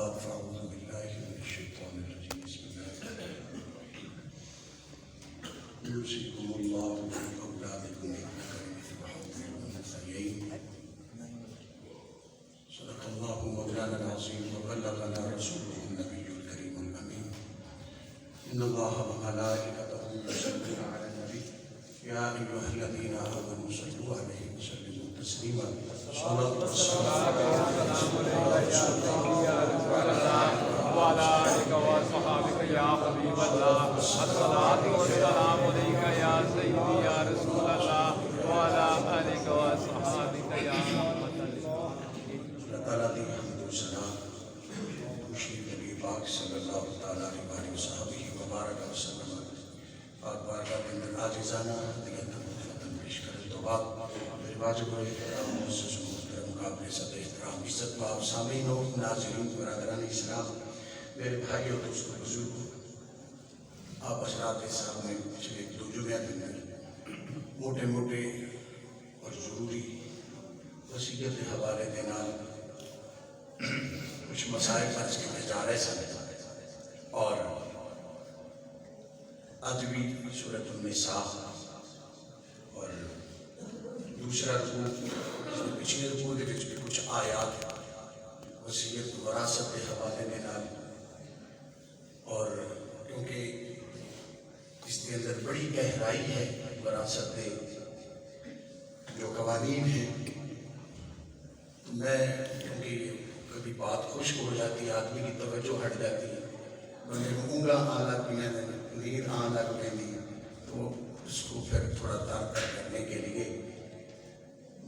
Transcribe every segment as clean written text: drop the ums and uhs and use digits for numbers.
بعد فاعوذ باللہ من الشیطان الرجیم بسم اللہ الرحمن الرحیم یوصیکم اللہ فی اولادکم للذکر مثل حظ الانثیین صدق اللہ مولانا العظیم وبلغنا رسولہ النبی الکریم الامین ان اللہ وملائکتہ یصلون علی النبی یا ایھا الذین آمنوا صلوا علیہ وسلموا تسلیما صلاۃ والسلام وعلى آلك وصحابك يا حبيب الله الصلاة والسلام عليك يا سيدي يا رسول الله وعلى آلك وصحابك يا رحمة للعالمين. اللہ تعالیٰ دی حمد و ثنا خوشی نبی پاک صلی اللہ تعالیٰ علیہ وسلم وبارک وسلم پاک بارگاہ کے اندر عاجزانہ دیگر خدمت پیش کرنے تو بعد میرے واجب احترام معزز و محترم قابل صد احترام عزت مآب سامعین و ناظرین برادران اسلام، میرے بھائی اور دوستوں بزرگ، آپ حضرات صاحب میں پچھلے 2 جمعہ دن موٹے موٹے اور ضروری وصیت کے حوالے کے نال کچھ مسائل عرض کیے جا رہے سن اور اج بھی سورۃ النساء اور دوسرا رکوع پچھلے رکوع کے بھی کچھ آیات وصیت وراثت کے حوالے کے نال، اور کیونکہ اس کے اندر بڑی گہرائی ہے وراثت کے جو قوانین ہیں، میں کیونکہ کبھی بات خشک ہو جاتی ہے، آدمی کی توجہ ہٹ جاتی ہے، بندے کو اونگا آن لگ پہ نیند آن لگ پہ تو اس کو پھر تھوڑا تار کرنے کے لیے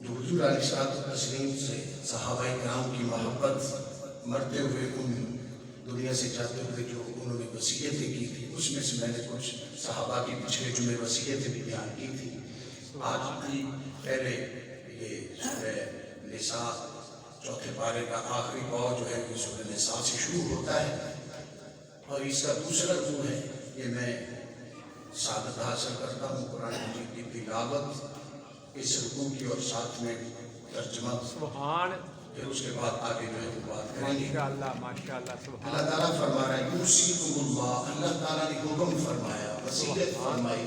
جو حضور علیہ الصلوۃ والتسلیم سے صحابہ کرام کی محبت مرتے ہوئے ان دنیا سے جاتے ہوئے جو انہوں نے وصیتیں کی تھی، اس میں سے میں نے کچھ صحابہ کی پچھلے جمعے وصیتیں بھی بیان کی تھی. آج بھی پہلے یہ سورہ نساء چوتھے پارے کا آخری پاؤ جو ہے یہ سورہ نساء سے شروع ہوتا ہے اور اس کا دوسرا رکوع ہے. یہ میں سعادت حاصل کرتا ہوں قرآن مجید کی تلاوت اس رکوع کی اور ساتھ میں ترجمہ، سبحان، پھر اس کے بعد آگے جو ہے وہ بات کریں گے. ماشاءاللہ سبحان اللہ تعالیٰ فرما رہا ہے یوصیکم اللہ، اللہ تعالیٰ نے حکم فرمایا، وصیت فرمائی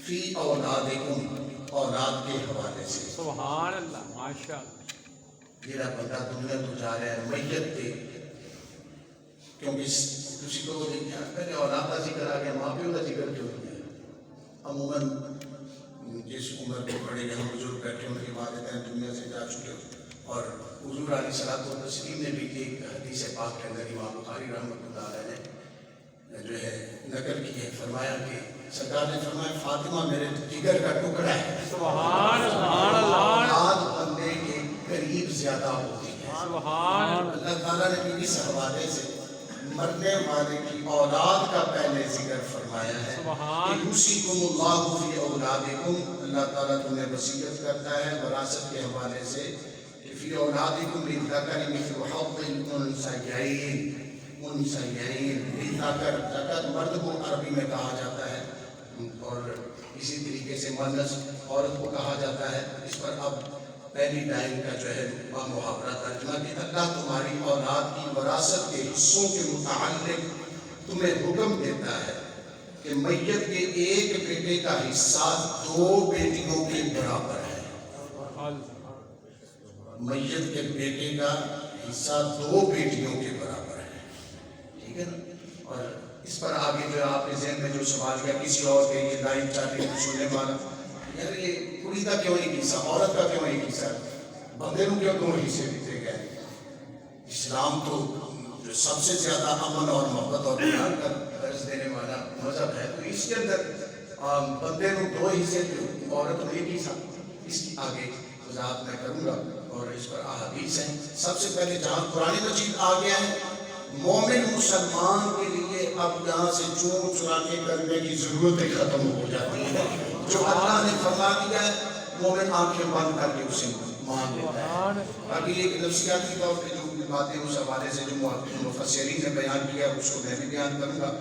فی اولادکم، اولاد کے حوالے سے. سبحان اللہ ماشاءاللہ. جہاں بندہ دنیا تو جا رہا ہے میت تے، کیونکہ کسی کو پہلے اولاد کا ذکر آ گیا، ماں پیو کا ذکر کیوں نہیں ہے؟ عموماً جس عمر کے بڑے یہاں بزرگ بیٹھے ان کے والدین دنیا سے جا چکے، اور حضور علیہ الصلوۃ والتسلیم نے بھی ایک حدیث پاک کے اندر امام بخاری رحمۃ اللہ علیہ نے جو ہے نقل کی ہے، فرمایا کہ سرکار نے فرمایا فاطمہ میرے جگر کا ٹکڑا ہے. سبحان اللہ. اولاد بندے کے قریب زیادہ ہوتی ہے. سبحان اللہ تعالیٰ نے بھی اس حوالے سے مرنے والے کی اولاد کا پہلے ذکر فرمایا ہے کہ یوصیکم اللہ فی اولادکم، اللہ تعالیٰ تمہیں وصیت کرتا ہے وراثت کے حوالے سے کہ فی اولادکم للذکر مثل حظ الانثیین. للذکر، ذکر مرد کو عربی میں کہا جاتا ہے اور اسی طریقے سے مؤنث عورت کو کہا جاتا ہے. اس پر اب پہلی لائن کا جو ہے محاورہ ترجمہ کہ اللہ تمہاری اولاد کی وراثت کے حصوں کے متعلق تمہیں حکم دیتا ہے کہ میت کے ایک بیٹے کا حصہ 2 بیٹیوں کے برابر ہے. میت کے بیٹے کا حصہ 2 بیٹیوں کے برابر ہے. ٹھیک ہے نا؟ اور اس پر آگے جو آپ کے ذہن میں جو سوال کیا کسی اور کے یہ لائن چاہتے ہیں سننے والا، یار یہ کڑی کا کیوں ایک حصہ، عورت کا کیوں ایک حصہ، بندے کو کیوں 2 حصے دیتے گئے؟ اسلام تو جو سب سے زیادہ امن اور محبت اور پیار کا درس دینے والا مذہب ہے، تو اس کے اندر بندے کو 2 حصے، عورت کو 1 حصہ. اس کی آگے وضاحت میں کروں گا اور اس پر احادیث ہیں. سب سے پہلے جہاں قرآن مجید آ گیا ہے، مومن مسلمان کے لیے اب یہاں سے چون چرا کے کرنے کی ضرورت ختم ہو جاتی ہے. جو اللہ نے فرما دیا ہے مومن آنکھیں بند کر کے اسے مان لیتا ہے. باقی ایک نفسیاتی طور پہ جو باتیں اس حوالے سے جو مفسرین نے بیان کیا اس کو میں بھی بیان کروں گا.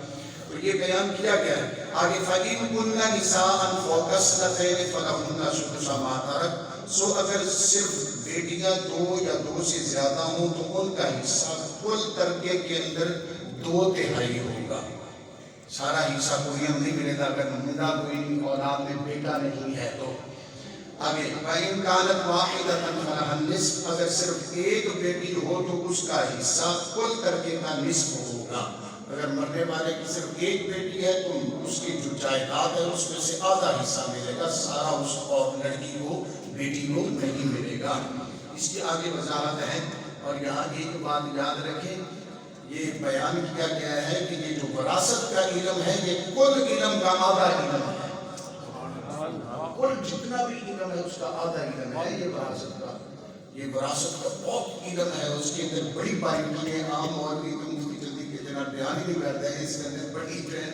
تو یہ بیان کیا گیا ہے آگے فَإِن كُنَّ نِسَاءً فَوْقَ اثْنَتَيْنِ فَلَهُنَّ سُدُسُ مَا تَرَكَ. سو اگر صرف بیٹیاں 2 یا 2 سے زیادہ ہوں تو ان کا حصہ کل ترکے کے اندر 2/3 ہوگا. سارا حصہ کوئی ہم نہیں ملے گا اگر نمودہ کوئی اولاد میں بیٹا نہیں ہے تو. آگے فَإِنْ كَانَتْ وَاحِدَةً فَلَهَا النِّصْفُ، اگر صرف ایک بیٹی ہو تو اس کا حصہ کل ترکے کا نصف ہوگا. اگر مرنے والے کی صرف ایک بیٹی ہے تو اس کی جو جائیداد ہے اس میں سے آدھا حصہ ملے گا، سارا اس اور لڑکی کو بیٹی کو نہیں ملے گا. اس کی آگے وضاحت ہے. اور یہاں ایک بات یاد رکھیں، یہ بیان کیا گیا ہے کہ یہ جو وراثت کا علم ہے یہ کل علم کا آدھا علم ہے. کل جتنا بھی علم ہے اس کا آدھا علم ہے یہ وراثت کا. یہ وراثت کا بہت علم ہے، اس کے اندر بڑی باریکیاں عام اور بھی مفتی جلدی کے جناب بیان ہی نہیں کرتے ہیں. اس کے اندر بڑی جو ہے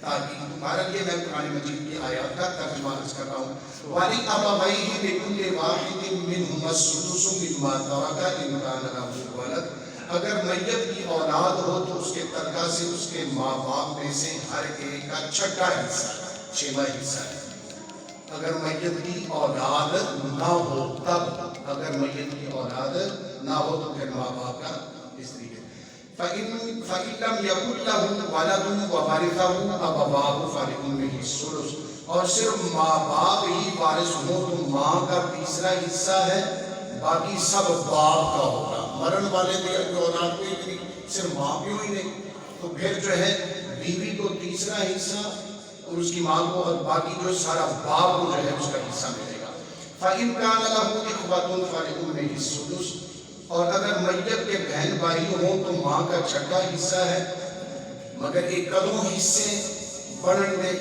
تاکہ تمہارا لیے میں قرآن مجید کی آیات کا ترجمہ عرض کر رہا ہوں. وَلِأَبَوَيْهِ لِكُلِّ وَاحِدٍ مِّنْهُمَا السُّدُسُ مِمَّا تَرَكَ إِن كَانَ لَهُ وَلَدٌ. اگر میت کی اولاد ہو تو اس کے ترکہ سے اس کے ماں باپ میں سے ہر ایک کا چھٹا حصہ، 6واں حصہ ہے. اگر میت کی اولاد نہ ہو تب، اگر میت کی اولاد نہ ہو تو پھر ماں باپ کا اس طریقے. فَإِن لَمْ يَكُن لَّهُ وَلَدٌ وَوَرِثَهُ أَبَوَاهُ فَلِأُمِّهِ السُّدُسُ. اور صرف ماں باپ ہی وارث ہو تو ماں کا تیسرا حصہ ہے، باقی سب باپ کا ہوگا. مرن والے کی اولاد کوئی نہیں، صرف ماں پیو ہی نہیں، تو پھر جو ہے بیوی کو تیسرا حصہ اور اس کی ماں کو، اور باقی جو سارا باپ کو جو ہے اس کا حصہ ملے گا. فَإِن كَانَ لَهُ إِخْوَةٌ فَلِأُمِّهِ السُّدُسُ. اور اگر میت کے بہن بھائی ہوں تو ماں کا چھٹا حصہ ہے، مگر ایک قدوں حصے بڑھن میں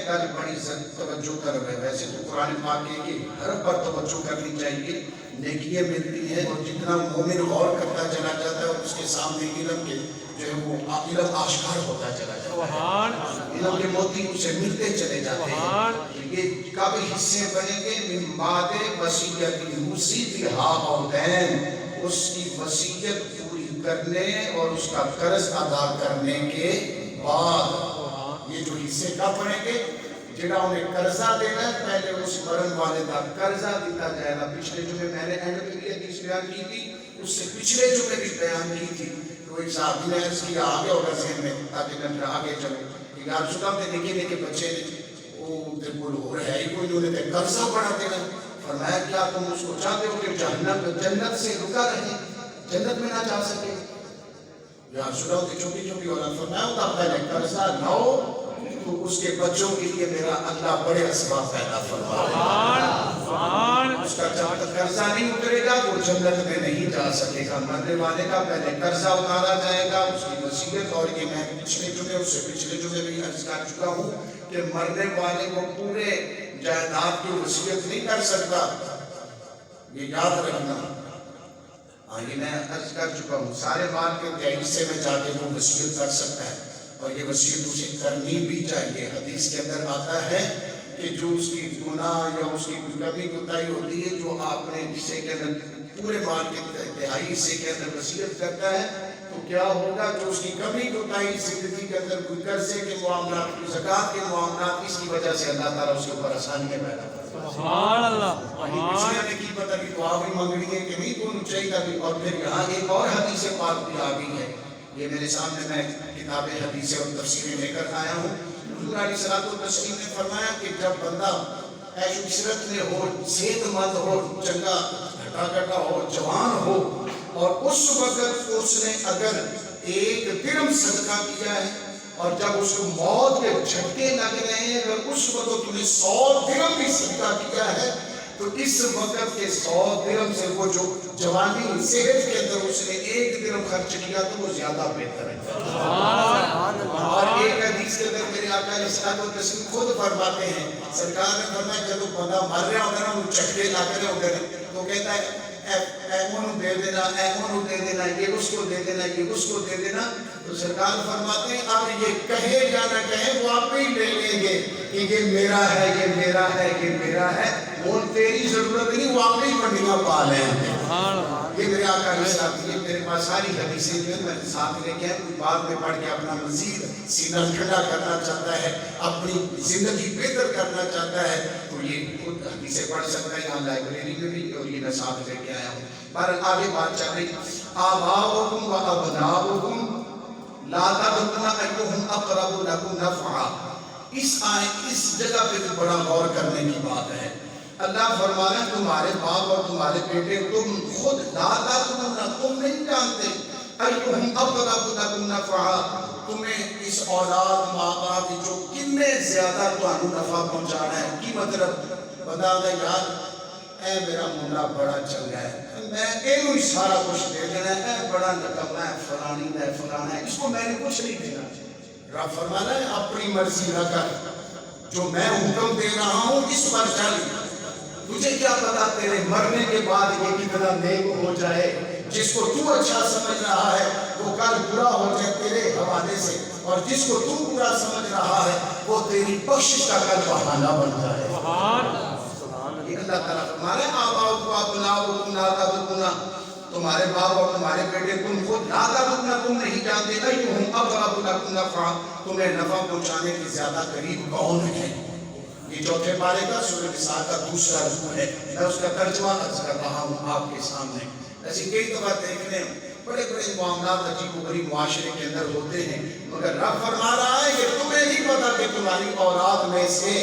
کل بڑی توجہ کر رہے. ویسے تو قرآن پاک کے حرف پر توجہ کرنی چاہیے، نیکیاں ملتی ہیں، اور جتنا مومن غور کرتا چلا جاتا ہے اس کے سامنے علم کے جو ہے وہ علم آشکار ہوتا چلا جاتا ہے، علم کے موتی اسے ملتے چلے جاتے ہیں. یہ کب حصے بنیں گے؟ من بعد وصیت یوصی بہا او دین، اس کی وصیت پوری کرنے اور اس کا قرض ادا کرنے کے بعد. یہ جو حصے کب بڑھیں گے؟ جنہاں انہیں قرضہ دینا ہے پہلے اس مرن والے کا قرضہ دیتا جائے گا. پچھلے جمعے میں نے اینڈ کے لیے حدیث بیان کی تھی، اس سے پچھلے جمعے بھی بیان کی تھی. تو ایک صحابی نے عرض کیا آگے ہوگا ذہن میں تاکہ نمبر آگے چلے کہ یا رسول اللہ نے نکے نکے بچے وہ بالکل ہو رہا ہے ہی کوئی، انہوں نے قرضہ بڑھا دینا. فرمایا کیا تم اس کو چاہتے ہو کہ جنت سے رکا رہے، جنت میں نہ جا سکے؟ یا رسول اللہ کی چھوٹی چھوٹی اولاد. فرمایا ہوتا پہلے قرضہ لاؤ تو اس کے بچوں کے لیے میرا اللہ بڑے اسباب پیدا فرمائے. اس کا جب تک قرضہ نہیں اترے گا وہ جنت میں نہیں جا سکے گا. مرنے والے کا پہلے قرضہ اتارا جائے گا، اس کی وصیت. اور یہ میں پچھلے جمعے اس سے پچھلے جمعے بھی عرض کر چکا ہوں کہ مرنے والے کو پورے جائیداد کی وصیت نہیں کر سکتا، یہ یاد رکھنا. یہ میں عرض کر چکا ہوں سارے مال کے 23 حصے میں جا کے وہ وصیت کر سکتا ہے، اور یہ وصیت اسے کرنی بھی چاہیے. حدیث کے اندر آتا ہے کہ جو اس کی گناہ یا اس کی کمی کوتاہی ہوتی ہے، جو آپ نے حصے کے اندر پورے مال کے 3/4 حصے کے اندر وصیت کرتا ہے، تو کیا ہوگا؟ جو اس کی کمی کوتاہی زندگی کے اندر کوئی قرضے کے معاملات، کوئی زکوٰۃ کے معاملات، اس کی وجہ سے اللہ تعالیٰ اس کے اوپر آسانیاں پیدا کرتا ہے. سبحان اللہ. پچھلے نے کی پتہ کہ دعا بھی مانگنی ہے کہ نہیں تو چاہیے بھی. اور پھر یہاں ایک اور حدیث پاک بھی آ گئی ہے، یہ میرے سامنے میں کتاب حدیث اور تفسیریں لے کر آیا ہوں. حضور علیہ الصلوۃ والتسلیم نے فرمایا کہ جب بندہ عیش و عشرت میں ہو، صحت مند ہو، چنگا ہٹا کٹا ہو، جوان ہو، اور اس وقت اس نے اگر 1 درہم صدقہ کیا ہے، اور جب اس کو موت کے جھٹکے لگ رہے ہیں، اگر اس وقت تم نے 100 درہم بھی صدقہ کیا ہے، تو اس وقت کے 100 درہم سے وہ جو جوانی صحت کے اندر اس نے 1 درہم خرچ کیا تو وہ زیادہ بہتر ہے. اور ایک حدیث کے اندر میرے آقا علیہ الصلوۃ والتسلیم خود فرماتے ہیں، سرکار نے فرمایا جب بندہ مر رہا ہوتا ہے نا، وہ جھٹکے لگ رہے ہوتے ہیں، تو کہتا ہے ایمون دے دینا، ایمون دے دینا، یہ اس کو دے دینا، یہ اس کو دے دینا. تو سرکار فرماتے ہیں اب یہ کہے یا نہ کہے وہ آپ ہی لے لیں گے کہ یہ میرا ہے، یہ میرا ہے، یہ میرا ہے. اور تیری ضرورت نہیں، واقعی منڈیاں پا لیں۔ سبحان اللہ۔ یہ میرے آقا علیہ السلام کی میرے پاس ساری حدیثیں میں ساتھ لے کے کوئی بعد میں پڑھ کے اپنا مزید سینہ ٹھنڈا کرنا چاہتا ہے، اپنی زندگی بہتر کرنا چاہتا ہے تو یہ خود حدیثیں پڑھ سکتا ہے، یہاں لائبریری میں بھی، اور یہ میں ساتھ لے کے آیا ہوں۔ بہرحال آگے بات چل رہی، آباؤکم و ابناؤکم لا تدرون ایہم اقرب لکم نفعا۔ اس جگہ پہ بڑا غور کرنے کی بات ہے۔ اللہ فرمانا ہے تمہارے باپ اور تمہارے بیٹے تم خود لا تدرون، تم نہیں جانتے ایہم اقرب لکم نفعا، تمہیں اس اولاد ماں باپ جو کتنے زیادہ تمہیں نفع پہنچانا ہے۔ کی مطلب بتا دے یار اے میرا منڈا بڑا چنگا ہے، میں اینو ہی سارا کچھ دے دینا ہے، اے بڑا نکما ہے، فلانی ہے فلانا ہے، اس کو میں نے کچھ نہیں دینا۔ رب فرمانا ہے اپنی مرضی نہ کر، جو میں حکم دے رہا ہوں اس پر چل، تجھے کیا پتا تیرے مرنے کے بعد یہ کتنا نیک ہو جائے، جس کو تو اچھا سمجھ رہا ہے وہ کل برا ہو جائے تیرے حوالے سے، اور جس کو تو برا سمجھ رہا ہے وہ تیری بخشش کا کل بہانہ بن جائے۔ یہ اللہ تعالیٰ فرمانا ہے آباؤکم و ابناؤکم لا تدرون، تمہارے باپ اور تمہارے بیٹے تم خود لا تدرون، تم نہیں جانتے ایہم اقرب لکم نفعا، تمہیں نفع پہنچانے کے زیادہ قریب کون ہے۔ یہ چوتھے پارے کا سورہ نساء کا دوسرا رکوع ہے، میں اس کا ترجمہ عرض کر رہا ہوں آپ کے سامنے۔ ایسی کئی دفعہ دیکھنے بڑے بڑے معاملات عجیب و غریب معاشرے کے اندر ہوتے ہیں، مگر رب فرما رہا ہے کہ تمہیں نہیں پتا کہ تمہاری اولاد میں سے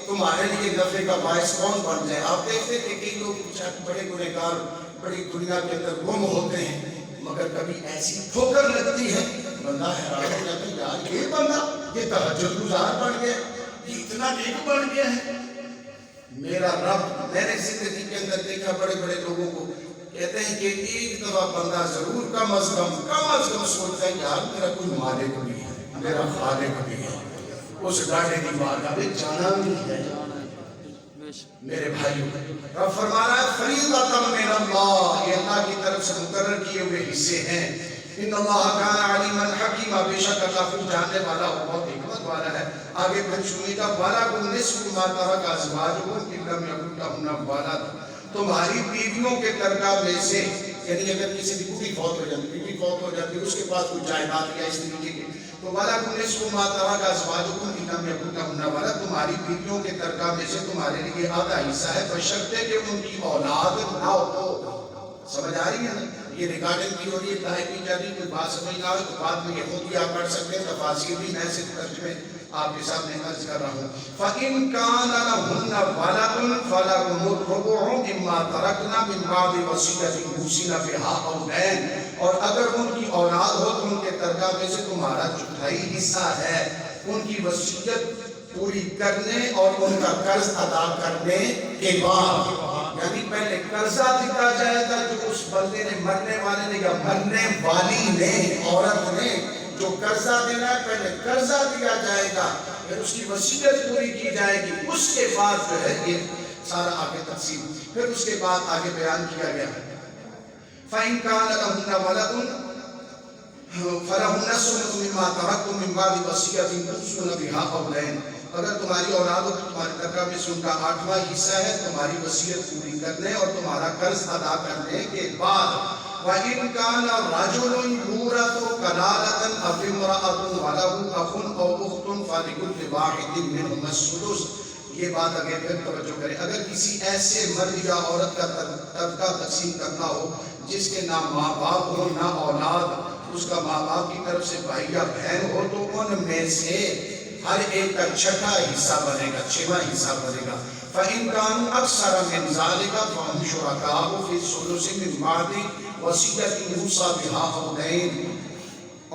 تمہارے لیے نفع کا باعث کون بن جائے۔ آپ دیکھتے کہ کئی لوگ بڑے گنہگار بڑی دنیا کے اندر گم ہوتے ہیں، مگر کبھی ایسی ٹھوکر لگتی ہے بندہ حیران ہو جاتا ہے یار یہ بندہ یہ تہجد گزار بن گیا، یہ اتنا نیک بن گیا ہے۔ میرا رب، میں نے زندگی کے اندر دیکھا بڑے بڑے لوگوں کو کہتے ہیں کہ ایک دفعہ بندہ ضرور کم از کم سوچتا ہے یار میرا کوئی مالک بھی ہے، میرا خالق بھی ہے، اس ڈاٹے کی بارگاہ میں جانا بھی ہے۔ میرے بھائیوں، رب فرما رہا ہے فریضۃ من اللہ، یہ اللہ کی طرف سے مقرر کیے ہوئے حصے ہیں۔ ان اللہ کان علیما حکیما، بے شک اللہ خوب جاننے والا اور بہت حکمت والا ہے۔ آگے پھر سنیے گا وَلَكُمْ نِصْفُ مَا تَرَكَ أَزْوَاجُكُمْ إِن لَّمْ يَكُن لَّهُنَّ وَلَدٌ، تمہاری بیویوں کے ترکہ میں سے، یعنی اگر کسی کی بیوی فوت ہو جاتی، بیوی فوت ہو جاتی اس کے پاس کوئی جائیداد یا اس طریقے کی، تو وَلَكُمْ نِصْفُ مَا تَرَكَ أَزْوَاجُكُمْ إِن لَّمْ يَكُن لَّهُنَّ وَلَدٌ، تمہاری بیویوں کے ترکہ میں سے تمہارے لیے آدھا حصہ ہے بشرطے کہ ان کی اولاد نہ ہو۔ سمجھ آ رہی ہے نا؟ یہ ریکارڈنگ کی ہو رہی ہے، ٹائپ کی جا رہی ہے، کوئی بات سمجھ نہ آئے تو بعد میں یہ خود بھی آپ پڑھ سکتے ہیں، تفاصیل بھی میں صرف ترجمے آپ کے سامنے عرض کر رہا ہوں۔ فَإِن كَانَ لَهُنَّ وَلَدٌ فَلَكُمُ الرُّبُعُ مِمَّا تَرَكْنَ مِن بَعْدِ وَصِيَّةٍ يُوصِينَ بِهَا أَوْ دَيْنٍ، اور اگر ان کی اولاد ہو تو ان کے ترکہ میں سے تمہارا چوتھائی حصہ ہے ان کی وصیت پوری کرنے اور ان کا قرض ادا کرنے کے بعد، یعنی پہلے قرضہ دیا جائے گا جو اس بندے نے مرنے والے نے یا مرنے والی نے عورت نے جو قرضہ دینا ہے پہلے قرضہ دیا جائے گا، پھر اس کی وصیت پوری کی جائے گی، اس کے بعد جو ہے یہ سارا آگے تقسیم، پھر اس کے بعد آگے بیان کیا گیا ہے فَإِن كَانَ لَهُنَّ وَلَدٌ فَلَهُنَّ الثُّلُثُ مِمَّا تَرَكْتُم مِّن بَعْدِ وَصِيَّةٍ تُوصُونَ بِهَا أَوْ دَيْنٍ، اگر تمہاری اولاد ہو تو تمہارے ترکہ میں سے ان کا 8واں حصہ ہے تمہاری وصیت پوری کرنے اور تمہارا قرض ادا کرنے کے بعد۔ وَإِن كَانَ رَجُلٌ يُورَثُ كَلَالَةً أَوِ امْرَأَةٌ وَلَهُ أَخٌ أَوْ أُخْتٌ فَلِكُلِّ وَاحِدٍ مِّنْهُمَا السُّدُسُ، یہ بات اگر پھر توجہ کریں، اگر کسی ایسے مرد یا عورت کا ترکہ تقسیم کرنا ہو جس کے نہ ماں باپ ہو نہ اولاد، اس کا ماں باپ کی طرف سے بھائی یا بہن ہو، تو ان میں سے ہر ایک کا چھٹا حصہ بنے گا، 6واں حصہ بنے گا۔ فَإِن كَانُوا أَكْثَرَ مِن ذَلِكَ فَهُمْ شُرَكَاءُ فِي الثُّلُثِ مِن بَعْدِ وَصِيَّةٍ يُوصَى بِهَا أَوْ دَيْنٍ،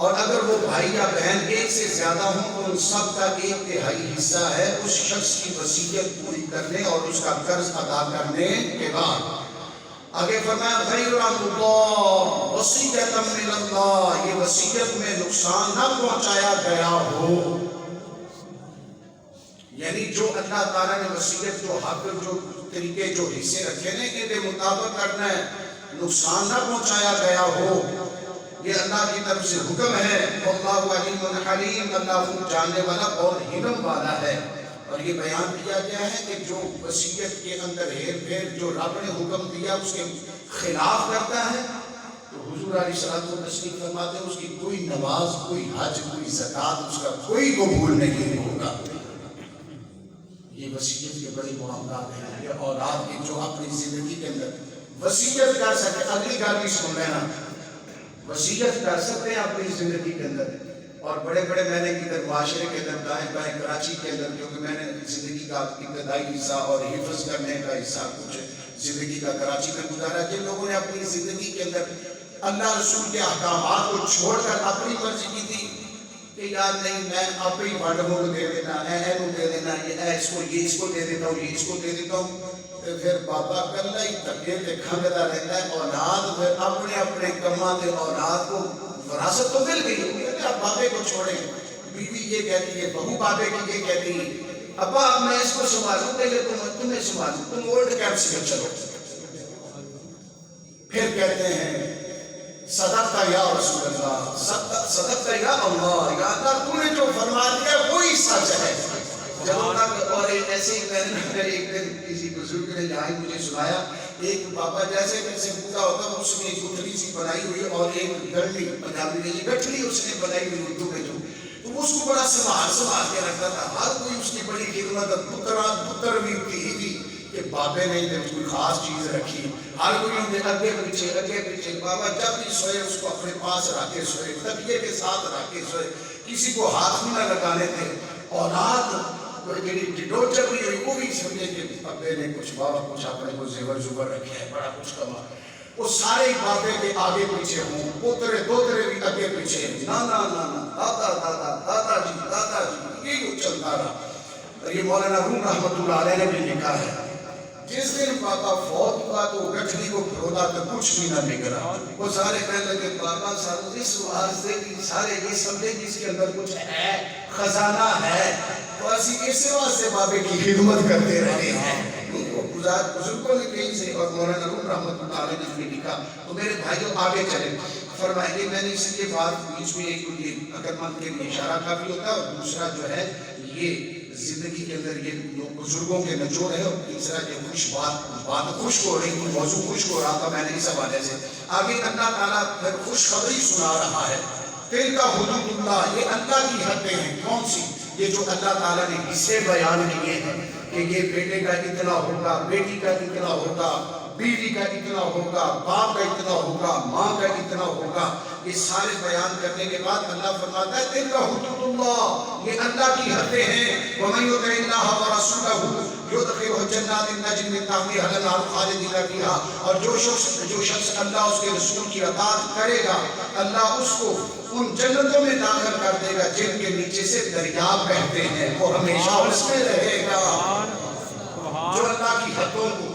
اور اگر وہ بھائی یا بہن ایک سے زیادہ ہوں تو ان سب کا 1/3 حصہ ہے اس شخص کی وصیت پوری کرنے اور اس کا قرض ادا کرنے کے بعد۔ آگے فرمایا غیر اللہ وصیۃ من اللہ، یہ وصیت میں نقصان نہ پہنچایا گیا ہو، یعنی جو اللہ تعالیٰ نے وصیت جو حق جو طریقے جو حصے رکھے ہیں ان کے مطابق کرنا ہے، نقصان نہ پہنچایا گیا ہو، یہ اللہ کی طرف سے حکم ہے۔ اللہ علیم حلیم، اللہ خوب جاننے والا اور حکم والا ہے۔ اور یہ بیان کیا گیا ہے کہ جو وصیت کے اندر ہیر پھیر جو رب نے حکم دیا اس کے خلاف کرتا ہے تو حضور علیہ الصلوۃ والتسلیم فرماتے ہیں اس کی کوئی نماز، کوئی حج، کوئی زکوٰۃ اس کا کوئی قبول نہیں ہوگا۔ یہ وصیت کے بڑے معاملات ہیں۔ یہ اولاد کی جو اپنی زندگی کے اندر وصیت کر سکتے، اگلی گل بھی سن لینا، وصیت کر سکتے ہیں اپنی زندگی کے اندر۔ اور بڑے بڑے میں نے ادھر معاشرے کے اندر دائیں بائیں کراچی کے اندر، کیونکہ میں نے زندگی کا ابتدائی حصہ اور حفظ کرنے کا حصہ کچھ زندگی کا کراچی میں گزارا، جن لوگوں نے اپنی زندگی کے اندر اللہ رسول کے احکامات کو چھوڑ کر اپنی مرضی کی تھی کہ یار نہیں میں آپ ہی بڑوں کو دے دینا، کو دے دینا، یہ اس کو دے دیتا ہوں، یہ اس کو دے دیتا ہوں، تو پھر بابا کلا ہی تکے پہ کھنگتا رہتا ہے۔ اولاد پھر اپنے اپنے کماں سے اولاد کو وراثت تو مل گئی، آپ بابے کو چھوڑیں، بیوی یہ کہتی ہے، بہو بابے کی یہ کہتی ہے ابا اب میں اس کو سنبھالوں گا یا تمہیں سنبھالوں، تم اولڈ کیمپس میں چلو۔ پھر کہتے ہیں صدقہ یا رسول اللہ، صدقہ یا اللہ، یا اللہ تو نے جو فرما دیا وہی سچ ہے۔ جب تک اور ایسے ہی میں نے ایک دن کسی بزرگ نے یہاں مجھے سنایا، ایک بابا جیسے سے بوڑھا ہوتا ہے، اس نے ایک گٹھلی سی بنائی ہوئی اور ایک گٹھلی، پنجابی میں یہ گٹھلی اس نے بنائی ہوئی اردو میں، تو وہ اس کو بڑا سنبھال کے رکھتا تھا، ہر کوئی اس کی بڑی خدمت، پتر بھی تھی کہ بابے نے کوئی خاص چیز رکھی، ہر کوئی انہیں اگے پیچھے، بابا جب بھی سوئے اس کو اپنے پاس رکھ کے سوئے، تکیے کے ساتھ رکھ کے سوئے، کسی کو ہاتھ بھی نہ لگانے تھے۔ اولاد ڈڈو چل رہی ہوئی وہ بھی سمجھے کہ ابے نے کچھ، بابا کچھ اپنے کو زیور زبر رکھے ہے، بڑا کچھ کما، وہ سارے بابے کے آگے پیچھے ہوں، پوترے دوترے بھی آگے پیچھے، نانا دادا جی یہ چلتا رہا۔ اور یہ مولانا روم رحمۃ اللہ علیہ نے بھی لکھا ہے جس دن بابا فوت ہوا تو گٹھلی کو کھولا تو کچھ بھی نہ نکلا، وہ سارے کہنے لگے بابا صاحب اس واسطے کہ سارے یہ سمجھے کہ اس کے اندر کچھ ہے، خزانہ ہے، تو اسی اس واسطے بابے کی خدمت کرتے رہے ہیں۔ بزرگوں نے کہیں سے اور مولانا روم رحمۃ اللہ علیہ نے بھی لکھا۔ تو میرے بھائیوں آگے چلے، فرمائیے میں نے اس لیے بات بیچ میں ایک عقلمند کے لیے اشارہ کافی ہوتا ہے، اور دوسرا جو ہے یہ زندگی کے اندر یہ بزرگوں کے نچوڑ ہے، اور تیسرا یہ بات خشک ہو رہی تھی، موضوع خشک ہو رہا تھا، میں نے اس حوالے سے آگے اللہ تعالیٰ پھر خوشخبری سنا رہا ہے۔ تلک حدود اللہ، یہ اللہ کی حدیں ہیں، کون سی؟ یہ جو اللہ تعالیٰ نے حصے بیان کیے ہیں کہ یہ بیٹے کا اتنا ہوگا، بیٹی کا اتنا ہوگا، بیوی کا اتنا ہوگا، باپ کا اتنا ہوگا، ماں کا اتنا ہوگا، یہ سارے بیان کرنے کے بعد اللہ فرماتا ہے تلک حدود اللہ، یہ اللہ کی حدیں ہیں۔ وَمَن يُطِعِ اللَّهَ وَرَسُولَهُ يُدْخِلْهُ جَنَّاتٍ تَجْرِی مِن تَحْتِہَا الْأَنْہَارُ خَالِدِینَ فِیہَا، اور جو شخص اللہ اس کے رسول کی اطاعت کرے گا، اللہ اس کو ان جنتوں میں داخل کر دے گا جن کے نیچے سے دریا بہتے ہیں، وہ ہمیشہ اس میں رہے گا۔ جو اللہ کی حدوں کو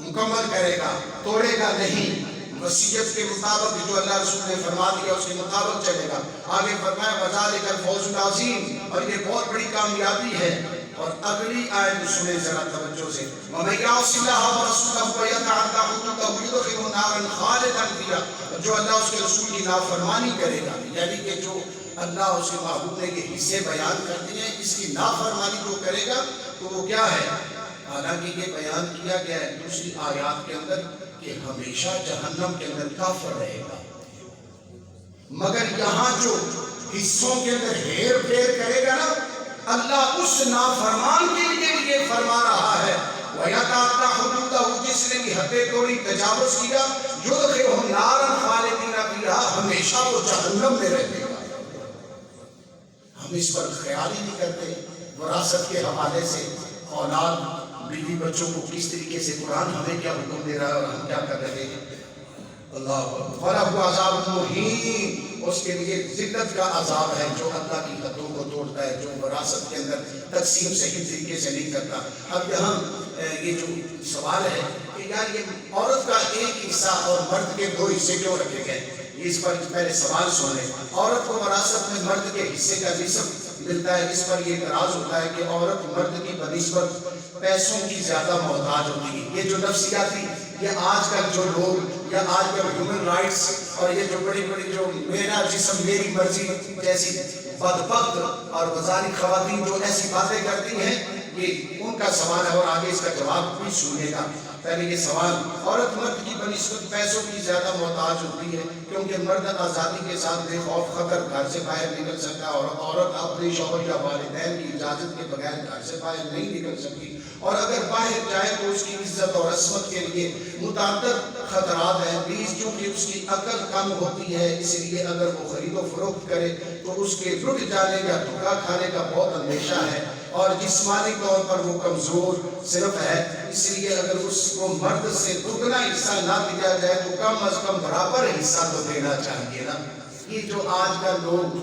مکمل کرے گا، توڑے گا نہیں، وصیت کے مطابق جو اللہ رسول نے فرما دیا اس کے مطابق چلے گا۔ آگے فرمایا وَذَلِكَ الْفَوْزُ الْعَظِيمُ، اور یہ بہت بڑی کامیابی ہے۔ اور اگلی آیت سنیں ذرا توجہ سے، وَمَن يَعْصِ اللَّهَ وَرَسُولَهُ وَيَتَعَدَّ حُدُودَهُ يُدْخِلْهُ نَارًا خَالِدًا فِيهَا، جو اللہ اس کے رسول کی نافرمانی کرے گا، یعنی کہ جو اللہ اس کے محبوب نے یہ حصے بیان کر دیے ہیں، اس کی نافرمانی جو کرے گا تو وہ کیا ہے؟ حالانکہ یہ بیان کیا گیا ہے دوسری آیات کے اندر کہ ہمیشہ جہنم کے اندر کافر رہے گا، مگر یہاں جو حصوں کے اندر ہیر پھیر کرے گا نا، اللہ اس نافرمان کے لیے بھی یہ فرما رہا ہے وَيَتَعَدَّ حُدُودَهُ، جس نے بھی حدیں توڑی، تجاوز کیا، يُدْخِلْهُ نَارًا خَالِدِينَ فِيهَا، ہمیشہ وہ جہنم میں رہے گا۔ ہم اس پر خیال ہی نہیں کرتے۔ وراثت کے حوالے سے اولاد، بیوی بچوں کو کس طریقے سے قرآن ہمیں کیا حکم دے رہا ہے اور ہم کیا کر رہے ہیں۔ اللہ وَلَهُ عَذَابٌ مُّهِینٌ، اس کے لیے ذلت کا عذاب ہے جو اللہ کی حدوں کو توڑتا ہے، جو وراثت کے اندر تقسیم صحیح طریقے سے نہیں کرتا۔ اب یہاں یہ جو سوال ہے کہ یار یہ عورت کا ایک حصہ اور مرد کے دو حصے کیوں رکھے گئے، اس پر پہلے سوال سنیں۔ عورت کو وراثت میں مرد کے حصے کا نصف ملتا ہے، اس پر یہ اعتراض ہوتا ہے کہ عورت مرد کی بنسبت پیسوں کی زیادہ محتاج ہوتی ہے۔ یہ جو نفسیاتی، یہ آج کل جو لوگ، یا آج کل ہیومن رائٹس اور یہ جو بڑی بڑی جو میرا جسم میری مرضی جیسی بدبخت اور وزاری خواتین جو ایسی باتیں کرتی ہیں، کہ ان کا سوال ہے اور آگے اس کا جواب بھی سنیے گا۔ پہلے یہ سوال، عورت مرد کی بنسبت پیسوں کی زیادہ محتاج ہوتی ہے کیونکہ مرد آزادی کے ساتھ بے خوف خطر گھر سے باہر نکل سکتا ہے اور عورت اپنے شوہر یا والدین کی اجازت کے بغیر گھر سے باہر نہیں نکل سکتی، اور اگر باہر جائے تو اس کی عزت اور عصمت کے لیے متعدد خطرات ہیں۔ بیس چونکہ اس کی عقل کم ہوتی ہے، اس لیے اگر وہ خرید و فروخت کرے تو اس کے لٹ جانے یا دھوکہ کھانے کا بہت اندیشہ ہے، اور جسمانی طور پر وہ کمزور صرف ہے، اس لیے اگر اس کو مرد سے دگنا حصہ نہ دیا جائے تو کم از کم برابر حصہ تو دینا چاہیے نا۔ یہ جو آج کا لوگ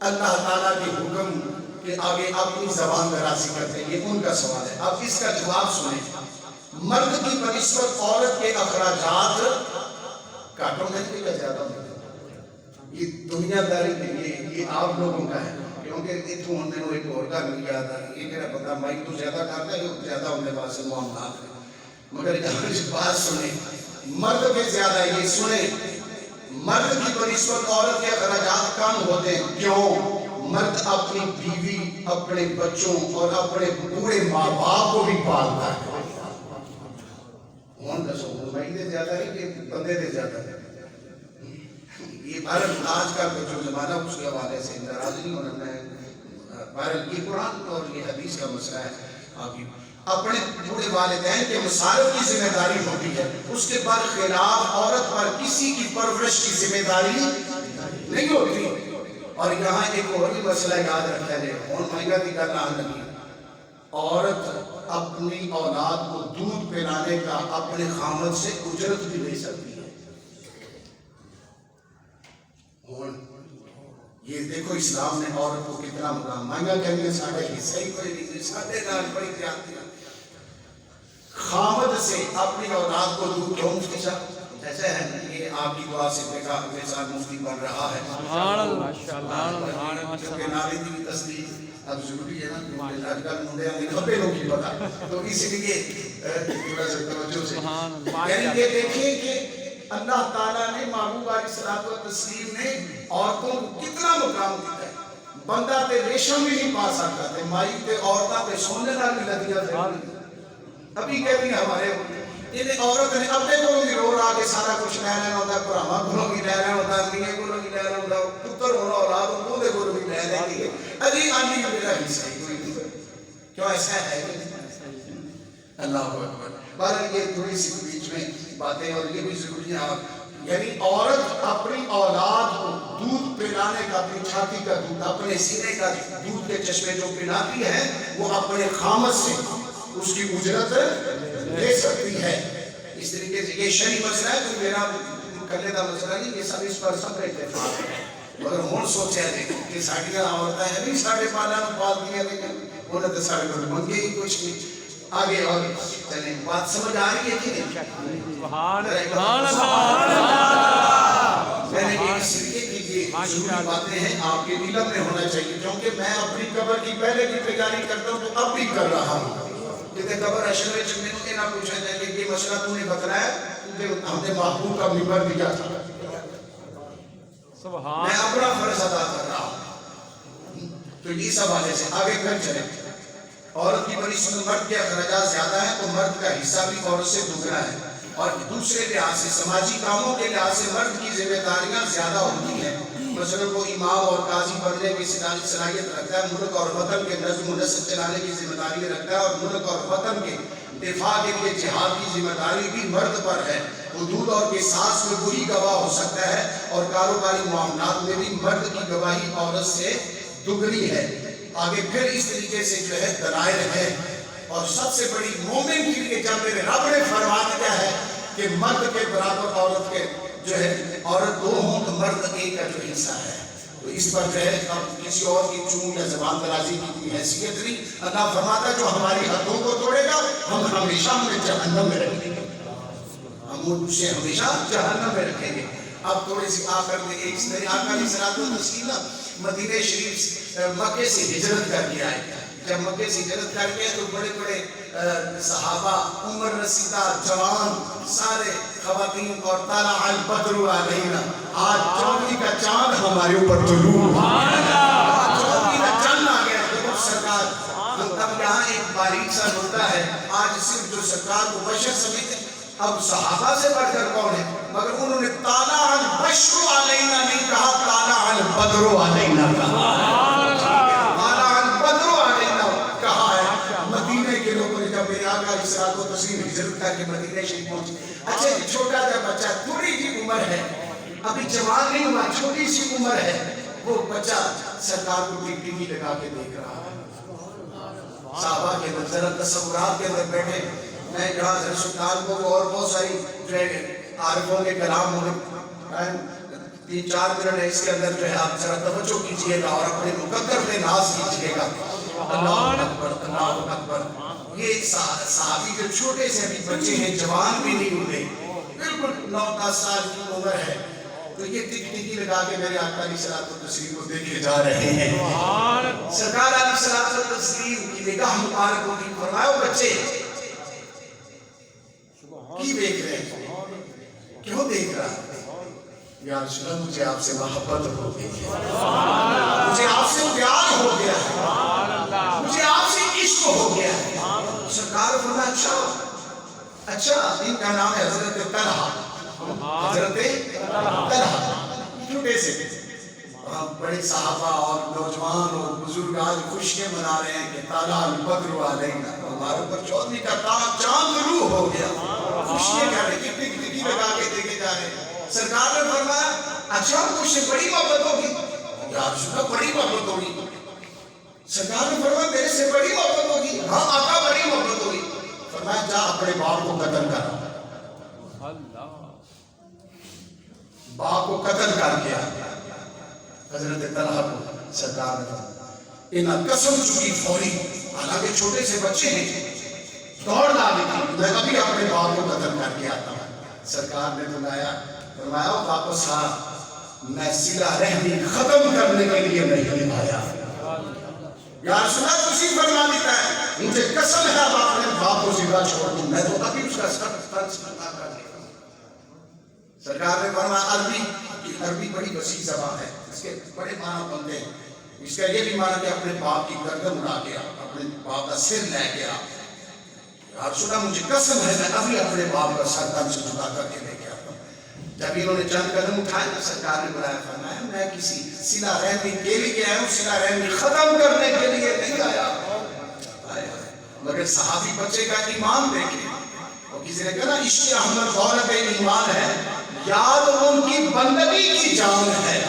اللہ تعالیٰ کے حکم کے آگے اپنی زبان درازی کرتے ہیں، یہ ان کا سوال ہے۔ اب اس کا جواب سنیں۔ مرد کی بنسبت عورت کے اخراجات کاٹوں میں یا زیادہ ہوتے ہیں؟ یہ دنیا داری کے لیے یہ آپ لوگوں کا ہے، کیونکہ اتھوں ہونے کو ایک اور کا نہیں آتا، یہ میرا پتا مائی تو زیادہ کرتا ہے، یہ زیادہ ہونے بعد سے معاملات ہیں، مگر اس بات سنیں، مرد کے زیادہ یہ سنیں، مرد کی بنسبت عورت کے اخراجات کم ہوتے ہیں۔ کیوں؟ مرد اپنی بیوی، اپنے بچوں اور اپنے پورے ماں باپ کو بھی پالتا ہے۔ کون دسو مائی دے زیادہ ہے کہ بندے دے زیادہ ہے؟ یہ بھارت آج کا جو زمانہ اس کے حوالے سے اندراج نہیں ہونا، میں بھارت یہ قرآن اور یہ حدیث کا مسئلہ ہے۔ اپنے بوڑھے والدین کے مصارف کی ذمہ داری ہوتی ہے، اس کے برخلاف عورت پر کسی کی پرورش کی ذمہ داری نہیں ہوتی۔ اور یہاں ایک اور بھی مسئلہ یاد رکھا جائے، اور مہنگا بھی کرنا نہیں، عورت اپنی اولاد کو دودھ پلانے کا اپنے خامد سے اجرت بھی لے سکتی ہے۔ یہ دیکھو اسلام نے عورت کو کتنا مقام، مہنگا کہیں گے ساڑھے حصہ ہی کوئی نہیں، ساڑھے نال بڑی زیادتی ہے۔ خامد سے اپنی اولاد کو دودھ کیوں مفتی صاحب جیسے ہے، یہ آپ کی دعا سے دیکھا اگلے سال مفتی بن رہا ہے، کیونکہ نالی کی تصدیق اب ضروری ہے نا، کیونکہ آج کل مندے آنے کھپے لوگ ہی پتا، تو اس لیے تھوڑا سا توجہ سے یعنی یہ دیکھیں کہ اللہ تعالیٰ نے محبوب علیہ الصلوۃ والتسلیم نے عورتوں کو کتنا مقام دیا ہے۔ بندہ تے ریشم بھی نہیں پا سکتا تے مائی تے عورتاں تے سونے نال بھی لگیا تھے۔ ابھی کہتے ہیں ہمارے یہ عورت نے اپنے کو بھی رو را کے سارا کچھ لے لینا ہوتا ہے، بھراواں کو بھی لے لینا ہوتا ہے، میاں کو بھی لے لینا ہوتا ہے، پتر ہونا اولاد کو دے کو بھی لے لینی ہے۔ ابھی آنی میرا حصہ ہی کوئی نہیں، کیوں ایسا ہے؟ اللہ اکبر۔ بہرحال یہ تھوڑی سی بیچ میں باتیں اور یہ بھی ضروری ہیں، یعنی عورت اپنی اولاد کو دودھ پلانے کا، اپنی چھاتی کا دودھ، اپنے سینے کا دودھ کے چشمے جو پلاتی ہے وہ اپنے خامد سے اس کی اجرت لے سکتی ہے۔ اس طریقے سے یہ شرعی مسئلہ ہے، تو میرا کرنے کا مسئلہ نہیں، یہ سب اس پر سب کا اتفاق ہے۔ مگر ہون سوچے ہیں کہ ساڑھیاں عورتیں ہیں نہیں ساڑھے پالا پال دیا، لیکن انہیں تو ساڑھے کو منگے ہی کچھ نہیں۔ آگے اور چلیں، بات سمجھ آ رہی ہے کہ نہیں؟ سبحان میں نے ایک سرکے کی یہ ضروری باتیں ہیں آپ کے علم میں ہونا چاہیے، کیونکہ میں اپنی قبر کی پہلے کی تیاری کرتا ہوں تو اب بھی کر رہا ہوں۔ جیسے قبر اشر میں چلنے کو نہ پوچھا جائے کہ یہ مسئلہ تو نے بتلایا کیونکہ ہم نے محبوب کا ممبر دیا تھا، میں اپنا فرض ادا کر رہا ہوں۔ تو اس حوالے سے آگے کر چلیں، عورت کی بنسبت مرد کے اخراجات زیادہ ہیں تو مرد کا حصہ بھی عورت سے دگنا ہے، اور دوسرے لحاظ سے سماجی کاموں کے لحاظ سے مرد کی ذمہ داریاں زیادہ ہوتی ہیں۔ مثلا وہ امام اور قاضی بننے کی صلاحیت رکھتا ہے، ملک اور وطن کے نظم و نسق چلانے کی ذمہ داری رکھتا ہے، اور ملک اور وطن کے دفاع کے لیے جہاد کی ذمہ داری بھی مرد پر ہے۔ حدود اور قصاص میں وہی گواہ ہو سکتا ہے، اور کاروباری معاملات میں بھی مرد کی گواہی عورت سے دگنی ہے۔ آگے پھر اس طریقے سے جو ہے دلائل ہے، اور سب سے بڑی مومن کے لیے جب میرے رب نے فرما دیا ہے کہ مرد کے برابر عورت کے جو ہے عورت دو ہوں تو مرد ایک کا جو حصہ ہے، تو اس پر جو ہے اب کسی اور کی چون یا زبان درازی کی کوئی حیثیت نہیں۔ اللہ فرماتا جو ہماری حدوں کو توڑے گا ہم ہمیشہ ہمیں جہنم میں رکھیں گے، ہم اسے ہمیشہ جہنم میں رکھیں گے۔ اب تھوڑی سی آخر میں ایک نئی آقا علیہ الصلوۃ والتسلیم مدینہ شریف مکے سے ہجرت کر کے آئے۔ جب مکے سے ہجرت کر کے تو بڑے بڑے صحابہ، عمر رسیدہ جوان، سارے خواتین، اور طلع البدر علینا، آج چودھری کا چاند ہمارے اوپر طلوع ہوا، چودھری کا چاند آ گیا۔ سرکار ہم تب یہاں تاریخ سے ملتا ہے آج صرف جو سرکار کو بشر سمجھتے ہیں، اب صحابہ سے بڑھ کر کون ہے؟ مگر انہوں نے طالع البشر علینا نہیں کہا، طالع البدر علینا کہا، طالع البدر علینا کہا ہے۔ مدینے کے لوگوں نے جب میرے آقا علیہ الصلوۃ والتسلیم ہجرت کر کے مدینے شریف پہنچے، اچھا چھوٹا سا بچہ، تھوڑی سی عمر ہے، ابھی جوان نہیں ہوا، چھوٹی سی عمر ہے، وہ بچہ سرکار کو ٹکٹکی لگا کے دیکھ رہا ہے۔ صحابہ کے اندر ذرا تصورات کے اندر بیٹھے، میں جہاں حضرت سلطان کو اور بہت ساری جو ہے عارفوں کے کلام ہوئے، 3-4 منٹ ہے، اس کے اندر جو ہے آپ ذرا توجہ کیجئے گا اور اپنے مقدر پہ ناز کیجئے گا۔ اللہ اکبر، اللہ اکبر۔ یہ صحابی جو چھوٹے سے بھی بچے ہیں، جوان بھی نہیں ہوئے، بالکل 9-10 سال کی عمر ہے، تو یہ ٹکٹکی لگا کے میرے آقا علیہ الصلوۃ والتسلیم کو دیکھے جا رہے ہیں۔ سرکار علیہ الصلوۃ والتسلیم کی نگاہ مبارک ہوگی، فرمایا بچے کی دیکھ رہے ہیں؟ کیوں دیکھ رہا ہے؟ یا رسول اللہ مجھے آپ سے محبت ہو گئی ہے، مجھے آپ سے پیار ہو گیا ہے، مجھے آپ سے عشق ہو گیا ہے۔ سرکار فرمایا اچھا، ان کا نام ہے حضرت طلحہ، حضرت طلحہ، چھوٹے سے بڑے صحابہ اور نوجوان اور بزرگ آج خوشیاں منا رہے ہیں کہ طالع البدر علینا، ہمارے اوپر چودھری کا چاند طلوع ہو گیا، خوشیاں کر رہے ہیں، ٹکٹکی لگا کے دیکھے جا رہے ہیں۔ سرکار نے فرمایا اچھا مجھ سے بڑی محبت ہوگی؟ یا رسول اللہ بڑی محبت ہوگی؟ سرکار نے فرمایا میرے سے بڑی محبت ہوگی؟ ہاں آقا بڑی محبت ہوگی۔ فرمایا جا اپنے باپ کو قتل کر، باپ کو قتل کر کے حضرت طلحہ کو سرکار نے فرمایا انہاں قسم چکی فوری، حالانکہ چھوٹے سے بچے ہیں، دوڑ ڈالی تھی، میں ابھی اپنے باپ کو قتل کر کے آتا ہوں۔ سرکار نے فرمایا واپس آ، میں صلہ رحمی ختم کرنے کے لیے نہیں آیا۔ یا رسول اللہ تجھے فرما دیتا ہے، مجھے قسم ہے اب اپنے باپ کو زندہ چھوڑ دوں، میں تو ابھی اس کا فرض ادا کر دیا۔ سرکار نے فرمایا عربی بڑی وسیع زبان ہے، اس کے بڑے معنی بنتے ہیں، اس کا یہ بھی معنی کہ اپنے باپ کی گردن اڑا گیا، اپنے باپ کا سر لے گیا۔ یا رسول اللہ مجھے قسم ہے میں ابھی اپنے باپ کا سر تن سے جدا کر کے لے گیا۔ جب انہوں نے چند قدم اٹھائے تو سرکار نے بلایا، فرمایا میں کسی صلہ رحمی کے لیے آیا ہوں، صلہ رحمی ختم کرنے کے لیے نہیں آیا۔ مگر صحابی بچے کا ایمان دیکھیں، اور کسی نے کہا عشق احمد دولت ایمان ہے، یاد ان کی بندگی کی جان ہے،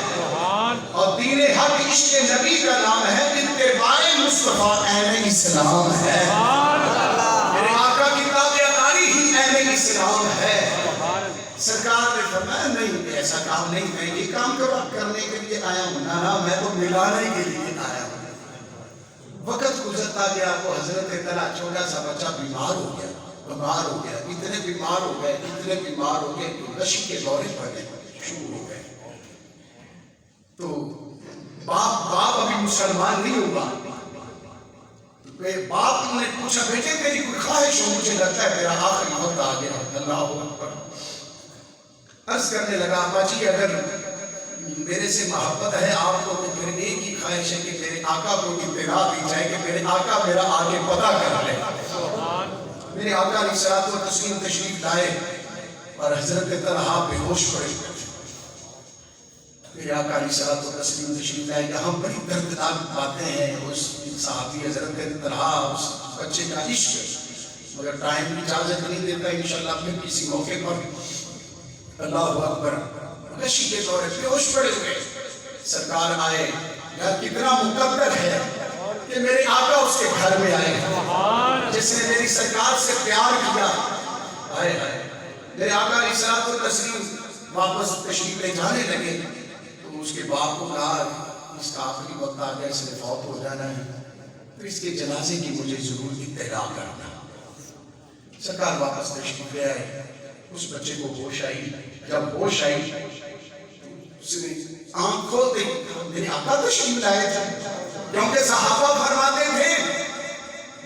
اور دین حق عشق نبی کا نام ہے، اتباع مصطفیٰ عین اسلام ہے، میرے آقا کی تابعداری ہی عین اسلام ہے۔ سرکار نے فرمایا نہیں ایسا کام نہیں، میں یہ کام کرنے کے لیے آیا ہوں، نہ میں تو ملانے کے لیے آیا ہوں۔ وقت گزرتا گیا، وہ حضرت طلحہ چھوٹا سا بچہ بیمار ہو گیا، اتنے بیمار ہو گئے کہ رشی کے دورے پڑنے شروع ہو گئے۔ تو باپ ابھی مسلمان نہیں ہوا، باپ نے پوچھا بیٹے تیری کوئی خواہش ہو؟ مجھے لگتا ہے تیرا آخری وقت آ گیا۔ اللہ اکبر۔ عرض کرنے لگا ابا جی اگر میرے سے محبت ہے آپ کو تو میری ایک ہی خواہش ہے کہ میرے آقا کو اطلاع دی جائے کہ میرے آقا میرا آگے پتہ کر لے۔ میرے آقا علیہ الصلوۃ والتسلیم تشریف لائے اور حضرت طلحہ بے ہوش پڑے۔ میرے آقا علیہ الصلوۃ والتسلیم تشریف لائے، یہاں بڑی دردناک باتیں ہیں اس صحابی حضرت طلحہ اس بچے کا عشق، مگر ٹائم اجازت نہیں دیتا، انشاءاللہ پھر کسی موقع پر۔ اللہ اکبر۔ نشی کے دورے پہ ہوش پڑے ہوئے سرکار آئے، یا کتنا مقدر ہے کہ میرے آقا اس کے گھر میں آئے جس نے میری سرکار سے پیار کیا۔ آئے میرے آقا علیہ الصلوۃ والتسلیم واپس تشریف لے جانے لگے تو اس کے باپ کو کہا اس کا آخری وقت آ گیا، اس نے فوت ہو جانا ہے، تو اس کے جنازے کی مجھے ضرور اطلاع کرنا۔ سرکار واپس تشریف لے آئے، اس بچے کو ہوش آئی، جب ہوش آئی اس نے آنکھ کھول دی، میرے آقا تشریف لائے تھے، کیونکہ صحابہ فرماتے تھے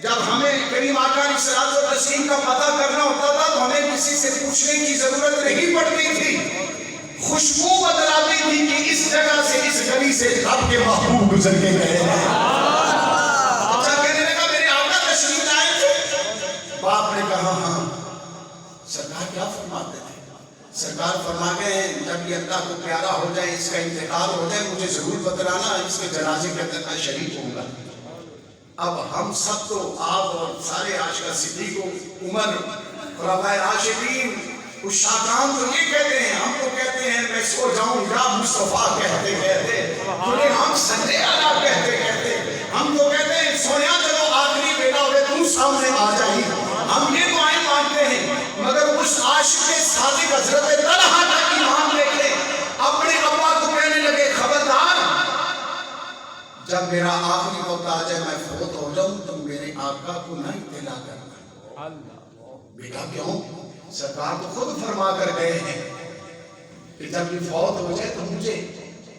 جب ہمیں کریم آقا علیہ الصلوۃ والتسلیم کا پتہ کرنا ہوتا تھا تو ہمیں کسی سے پوچھنے کی ضرورت نہیں پڑتی تھی، خوشبو بدلاتی تھی کہ اس جگہ سے اس گلی سے رب کے محبوب گزر کے گئے ہیں۔ اچھا کہنے لگا میرے آقا تشریف لائے کیا فرماتے تھے؟ سرکار فرما گئے ہیں جب یہ اللہ کو پیارا ہو جائے، اس کا انتقال ہو جائے، مجھے ضرور بتلانا، اس کے جنازے کے اندر میں شریک ہوں گا۔ اب ہم سب تو آپ اور سارے عاشقان صدیق عمر خلفائے راشدین عشاقان تو یہ کہتے ہیں، ہم تو کہتے ہیں میں سو جاؤں یا مصطفیٰ کہتے کہتے، انہیں ہم سندے آلہ کہتے کہتے، ہم تو کہتے ہیں سویا چلو آخری بیٹا ہوئے تم سامنے آ جائی، ہم یہ دعائیں مانتے ہیں۔ مگر اس عاشق صادق حضرت طلحہ کا ایمان دیکھیں، اپنے ابا کو کہنے لگے خبردار جب میرا آخری وقت آ جائے میں فوت ہو جاؤں تو میرے آقا کو نہ اطلاع کرنا۔ بیٹا کیوں؟ سرکار تو خود فرما کر گئے ہیں کہ جب یہ فوت ہو جائے تو مجھے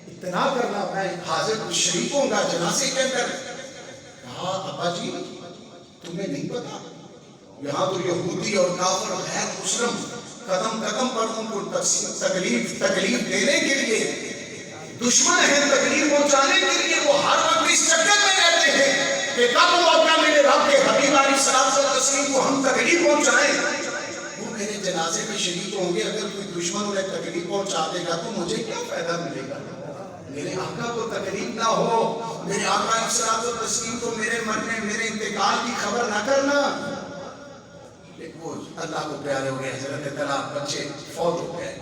اطلاع کرنا، میں حاضر شریک ہوں گا جنازے کے اندر۔ کہا ابا جی تمہیں نہیں پتا، یہاں تو یہودی اور کافر غیر مسلم قدم قدم پر ان کو تکلیف دینے کے لیے دشمن ہیں، تکلیف پہنچانے کے لیے وہ ہر وقت اس چکر میں رہتے ہیں کہ کب موقع ملے رب کے حبیب علیہ الصلوۃ والتسلیم کو ہم تکلیف پہنچائیں۔ وہ میرے جنازے میں شریک ہوں گے، اگر کوئی دشمن انہیں تکلیف پہنچا دے گا تو مجھے کیا فائدہ ملے گا؟ میرے آقا کو تکلیف نہ ہو، میرے آقا علیہ الصلوۃ والتسلیم کو میرے مرنے میرے انتقال کی خبر نہ کرنا۔ وہ اللہ کو پیارے ہو گئے، حضرت طلحہ بچے فوت ہو گئے،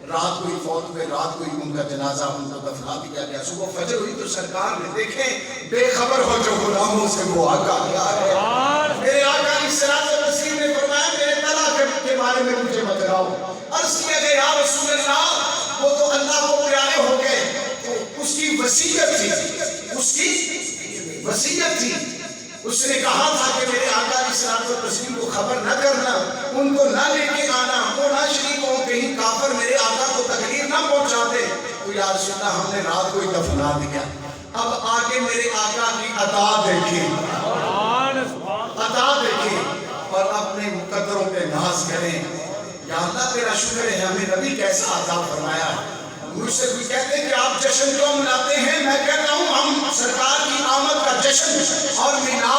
رات کو ہی فوت ہوئے، رات کو ہی ان کا جنازہ ان کو دفنا دیا گیا۔ صبح فجر ہوئی تو سرکار نے دیکھیں بے خبر ہو جو غلاموں سے وہ آقا کیا ہے۔ میرے آقا علیہ الصلوۃ والتسلیم نے فرمایا میرے طلحہ کے بارے میں مجھے بتلاؤ۔ عرض کیا کہ یا رسول اللہ وہ تو اللہ کو پیارے ہو گئے، اس کی وصیت تھی، اس کی وصیت تھی، اس نے کہا تھا کہ میرے آقا علیہ الصلوۃ والتسلیم کو خبر نہ کرنا، ان کو نہ لے کے آنا، وہ نہ شریک ہو، کہیں کافر میرے آقا کو تکلیف نہ پہنچاتے۔ تو یا رسول اللہ ہم نے رات کو ہی دفنا دیا۔ اب آگے میرے آقا کی عطا دیکھیں، عطا دیکھیں اور اپنے مقدروں پہ ناز کریں۔ یا اللہ تیرا شکر ہے ہمیں نبی کیسا عطا فرمایا ہے۔ مجھ سے کوئی کہتے ہیں کہ آپ جشن کیوں مناتے ہیں؟ میں کہتا ہوں ہم سرکار کی آمد کا جشن اور میلاد